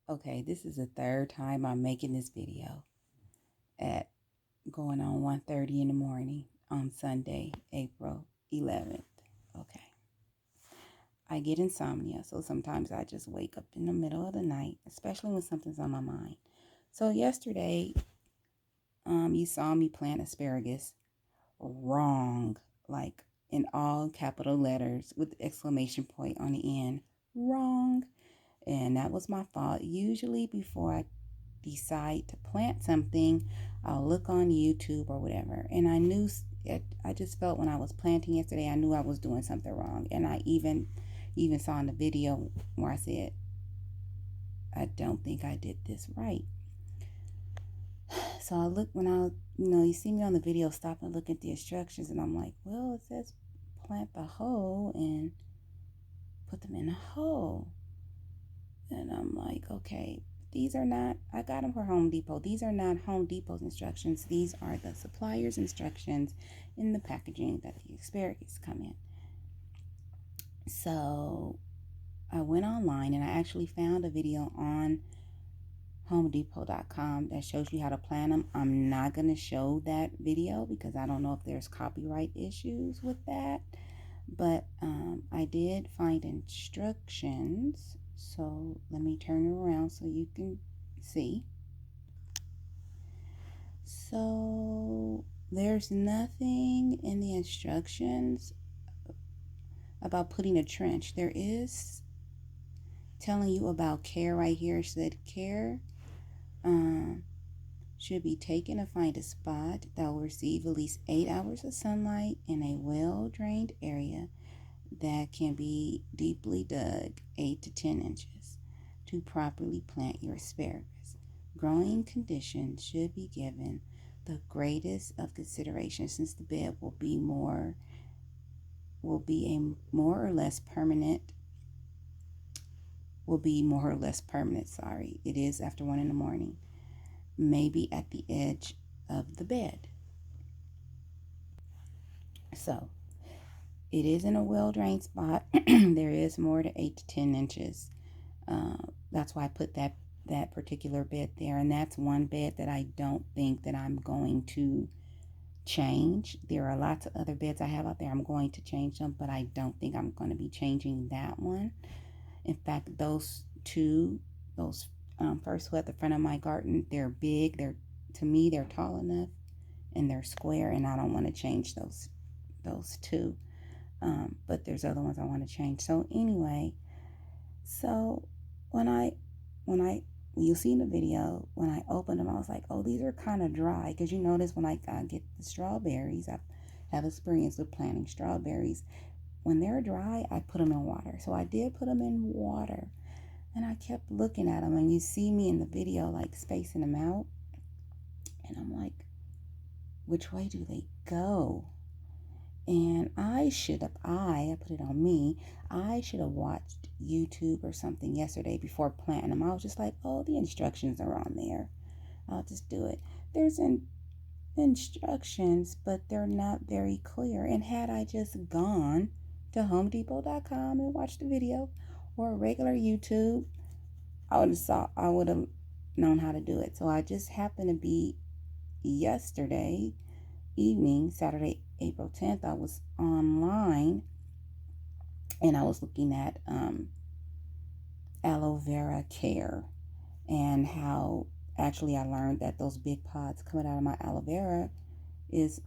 Okay, this is the third time I'm making this video at going on 1:30 in the morning on Sunday, April 11th. Okay. I get insomnia, so sometimes I just wake up in the middle of the night, especially when something's on my mind. So yesterday, you saw me plant asparagus wrong, like in all capital letters with the exclamation point on the end. Wrong. And that was my fault. Usually before I decide to plant something, I'll look on YouTube or whatever. And I knew, I just felt when I was planting yesterday, I knew I was doing something wrong. And I even saw in the video where I said, I don't think I did this right. So I look when you see me on the video, stop and look at the instructions, and I'm like, well, it says plant the hoe and put them in a hole. And I'm like, okay, these are not, I got them for Home Depot. These are not Home Depot's instructions. These are the supplier's instructions in the packaging that the asparagus come in. So I went online and I actually found a video on HomeDepot.com that shows you how to plant them. I'm not going to show that video because I don't know if there's copyright issues with that. But I did find instructions. So let me turn it around so you can see. So there's nothing in the instructions about putting a trench. There is telling you about care right here. It said care should be taken to find a spot that will receive at least 8 hours of sunlight in a well-drained area that can be deeply dug 8 to 10 inches to properly plant your asparagus. Growing conditions should be given the greatest of consideration since the bed will be a more or less permanent. It is after 1 in the morning, maybe at the edge of the bed. So it is in a well-drained spot. There is more to 8 to 10 inches. That's why I put that particular bed there. And that's one bed that I don't think that I'm going to change. There are lots of other beds I have out there. I'm going to change them, but I don't think I'm going to be changing that one. In fact, those first two at the front of my garden, they're big. To me, they're tall enough and they're square, and I don't want to change those two. But there's other ones I want to change. So anyway, when you see in the video, when I opened them, I was like, oh, these are kind of dry. Because you notice when I get the strawberries, I have experience with planting strawberries. When they're dry, I put them in water. So I did put them in water. And I kept looking at them. And you see me in the video, like, spacing them out. And I'm like, which way do they go? And I put it on me, I should have watched YouTube or something yesterday before planting them. I was just like, oh, the instructions are on there. I'll just do it. There's instructions, but they're not very clear. And had I just gone to HomeDepot.com and watched the video or a regular YouTube, I would have known how to do it. So I just happened to be yesterday evening, Saturday, April 10th, I was online and I was looking at aloe vera care and how actually I learned that those big pods coming out of my aloe vera is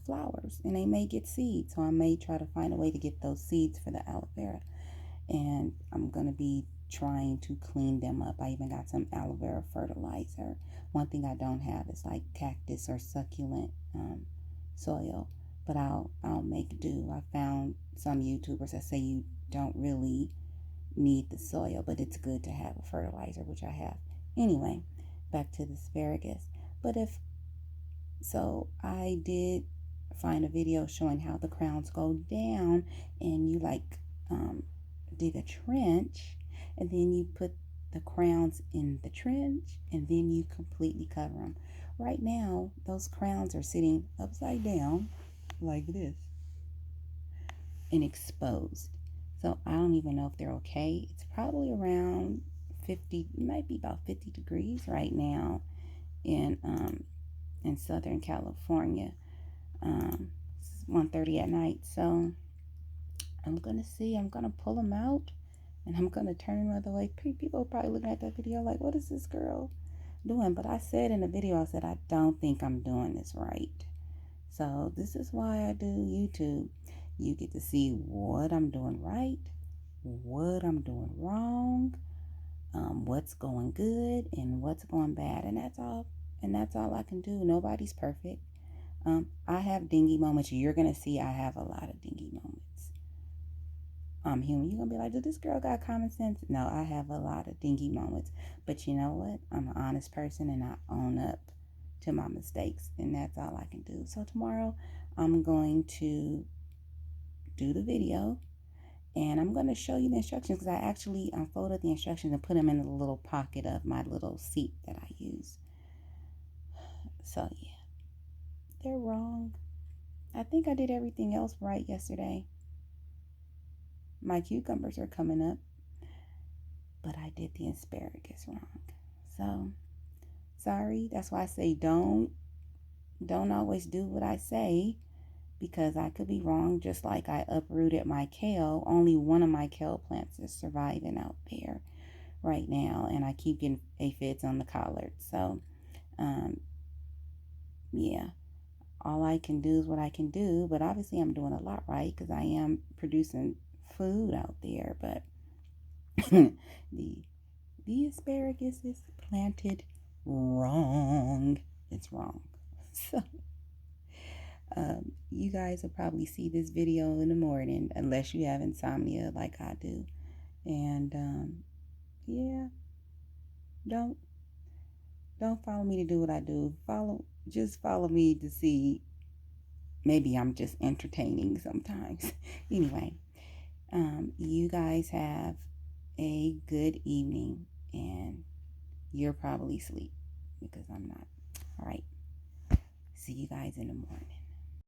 flowers, and they may get seeds. So I may try to find a way to get those seeds for the aloe vera, and I'm going to be trying to clean them up. I even got some aloe vera fertilizer. One thing I don't have is like cactus or succulent soil, but I'll make do. I found some YouTubers that say you don't really need the soil, but it's good to have a fertilizer, which I have. Anyway, back to the asparagus. But I did find a video showing how the crowns go down, and you dig a trench, and then you put the crowns in the trench, and then you completely cover them. Right now, those crowns are sitting upside down like this and exposed. So I don't even know if they're okay. It's probably around 50, it might be about 50 degrees right now in Southern California. It's 1:30 at night, so I'm gonna see. I'm gonna pull them out, and I'm gonna turn the other way. People are probably looking at that video like, "What is this girl doing?" But I said in the video, I said I don't think I'm doing this right. So this is why I do YouTube. You get to see what I'm doing right, what I'm doing wrong, what's going good, and what's going bad, and that's all. And that's all I can do. Nobody's perfect. I have dingy moments. You're gonna see I have a lot of dingy moments. I'm human. You're gonna be like, "Did this girl got common sense?" No, I have a lot of dingy moments. But you know what? I'm an honest person, and I own up to my mistakes, and that's all I can do. So tomorrow I'm going to do the video, and I'm going to show you the instructions, because I actually unfolded the instructions and put them in the little pocket of my little seat that I use. So yeah, they're wrong. I think I did everything else right yesterday. My cucumbers are coming up, but I did the asparagus wrong. So sorry. That's why I say don't always do what I say, because I could be wrong. Just like I uprooted my kale, only one of my kale plants is surviving out there right now, and I keep getting aphids on the collard. So yeah, all I can do is what I can do, but obviously I'm doing a lot right, because I am producing food out there. But the asparagus is planted wrong. It's wrong. So you guys will probably see this video in the morning, unless you have insomnia like I do. And yeah, don't follow me to do what I do. Just follow me to see. Maybe I'm just entertaining sometimes. Anyway, you guys have a good evening, and you're probably asleep, because I'm not. All right. See you guys in the morning.